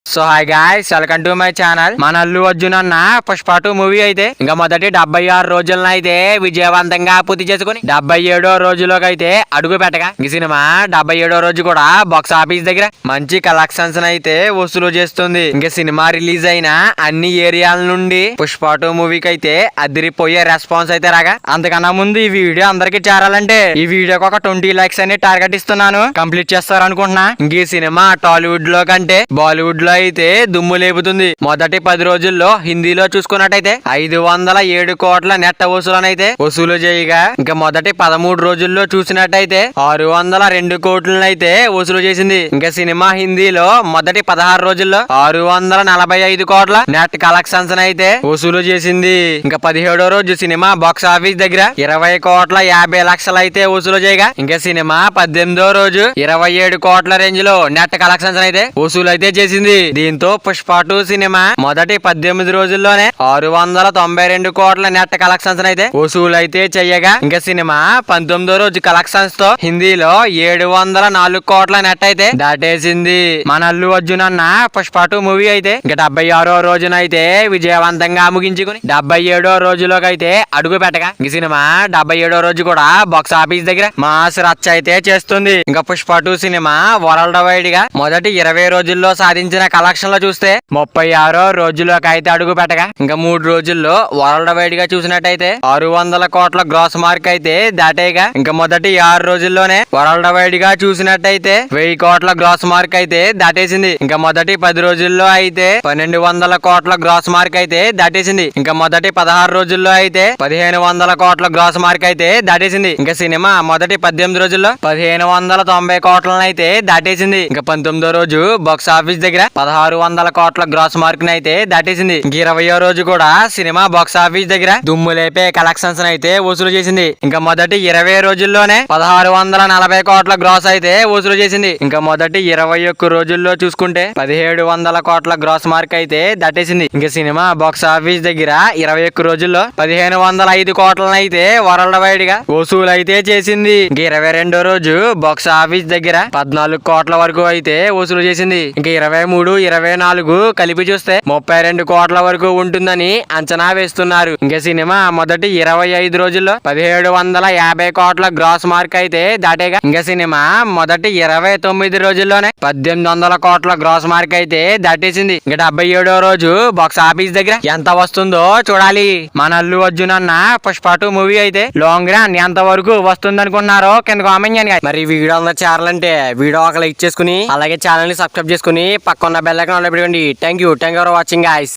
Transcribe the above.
So hi guys, welcome to my channel. మన అల్లు అర్జున్ అన్న Pushpa 2 movie అయితే ఇంకా మొదటి 76 రోజులను అయితే విజయవంతంగా పూర్తి చేసుకుని 77వ రోజులోకి అయితే అడుగు పెట్టగా ఈ సినిమా 77వ రోజు కూడా బాక్స్ ఆఫీస్ దగ్గర మంచి కలెక్షన్స్ అయితే వసూలు చేస్తుంది. ఇంకా సినిమా రిలీజ్ అయిన అన్ని ఏరియాల నుండి పుష్ప 2 మూవీకి అయితే అదిరిపోయే రెస్పాన్స్ అయితే రాగా, అంతకన్నా ముందు ఈ వీడియో అందరికి చేరాలంటే ఈ వీడియోకి ఒక 20 లైక్స్ అని టార్గెట్ ఇస్తున్నాను. కంప్లీట్ చేస్తారనుకుంటున్నా. ఇంక ఈ సినిమా టాలీవుడ్ లో కంటే బాలీవుడ్ లో అయితే దుమ్ము లేపుతుంది. మొదటి 10 రోజుల్లో హిందీలో చూసుకున్నట్టయితే 507 కోట్ల నెట్ వసూలనైతే వసూలు చేయగా, ఇంకా మొదటి 13 రోజుల్లో చూసినట్టయితే 602 కోట్లనైతే వసూలు చేసింది. ఇంకా సినిమా హిందీలో మొదటి 16 రోజుల్లో 645 కోట్ల నెట్ కలెక్షన్స్ అయితే వసూలు చేసింది. ఇంకా 17వ రోజు సినిమా బాక్స్ ఆఫీస్ దగ్గర 20 కోట్ల 50 లక్షలు అయితే వసూలు చేయగా, ఇంకా సినిమా 18వ రోజు 27 కోట్ల రేంజ్ లో నెట్ కలెక్షన్స్ అయితే వసూలు అయితే చేసింది. దీంతో పుష్ప 2 సినిమా మొదటి 18 రోజుల్లోనే 692 కోట్ల నెట్ కలెక్షన్స్ అయితే వసూలు అయితే చెయ్యగా, ఇంకా సినిమా 19వ రోజు కలెక్షన్స్ తో హిందీలో 704 కోట్ల నెట్ అయితే దాటేసింది. మన అల్లు అర్జున్ అన్న పుష్ప 2 మూవీ అయితే ఇంకా 76వ రోజునైతే విజయవంతంగా ముగించుకుని 77వ రోజులోకి అయితే అడుగు పెట్టగా, ఈ సినిమా 77వ రోజు కూడా బాక్స్ ఆఫీస్ దగ్గర మాస్ రచ్చ అయితే చేస్తుంది. ఇంకా పుష్ప 2 సినిమా వరల్డ్ వైడ్ గా మొదటి 20 రోజుల్లో సాధించిన కలెక్షన్ లో చూస్తే 36వ రోజులోకి అయితే అడుగు పెట్టగా, ఇంకా 3 రోజుల్లో వరల్డ్ వైడ్ గా చూసినట్టయితే 600 కోట్ల గ్రాస్ మార్క్ అయితే దాటేగా, ఇంకా మొదటి 6 రోజుల్లోనే వరల్డ్ వైడ్ గా చూసినట్టయితే 1000 కోట్ల గ్రాస్ మార్క్ అయితే దాటేసింది. ఇంకా మొదటి 10 రోజుల్లో అయితే 1200 కోట్ల గ్రాస్ మార్క్ అయితే దాటేసింది. ఇంకా మొదటి 16 రోజుల్లో అయితే 1500 కోట్ల గ్రాస్ మార్క్ అయితే దాటేసింది. ఇంకా సినిమా మొదటి 18 రోజుల్లో 1590 కోట్లను అయితే దాటేసింది. ఇంకా 19వ రోజు బాక్స్ ఆఫీస్ దగ్గర 1600 కోట్ల గ్రాస్ మార్క్ అయితే దాటేసింది. 20వ రోజు కూడా సినిమా బాక్స్ ఆఫీస్ దగ్గర దుమ్ము లేపే కలెక్షన్స్ అయితే వసూలు చేసింది. ఇంకా మొదటి 20 రోజుల్లోనే 1640 కోట్ల గ్రాస్ అయితే వసూలు చేసింది. ఇంకా మొదటి 21 రోజుల్లో చూసుకుంటే 1700 కోట్ల గ్రాస్ మార్క్ అయితే దాటేసింది. ఇంకా సినిమా బాక్స్ ఆఫీస్ దగ్గర 21 రోజుల్లో 1505 కోట్లను అయితే వరల్డ్ వైడ్ గా వసూలు అయితే చేసింది. ఇంకా 22వ రోజు బాక్స్ ఆఫీస్ దగ్గర 14 కోట్ల వరకు అయితే వసూలు చేసింది. ఇంకా 23, 24 కలిపి చూస్తే 32 కోట్ల వరకు ఉంటుందని అంచనా వేస్తున్నారు. ఇంకా సినిమా మొదటి 25 రోజుల్లో 1750 కోట్ల గ్రాస్ మార్క్ అయితే దాటేగా, ఇంకా సినిమా మొదటి 29 రోజుల్లోనే 1800 కోట్ల గ్రాస్ మార్క్ అయితే దాటేసింది. ఇంకా 77వ రోజు బాక్స్ ఆఫీస్ దగ్గర ఎంత వస్తుందో చూడాలి. మన అల్లు అర్జున్ అన్న పుష్ప 2 మూవీ అయితే లాంగ్ రన్ ఎంత వరకు వస్తుంది అనుకున్నారో కింద కామెంట్ చేయండి. మరి వీడియో చేరాలంటే వీడియో ఒక లైక్ చేసుకుని అలాగే ఛానల్ ని సబ్స్క్రైబ్ చేసుకుని పక్కన బెల్ ఐకాన్ ఆన్ లో పెట్టుకోండి. Thank you for watching guys.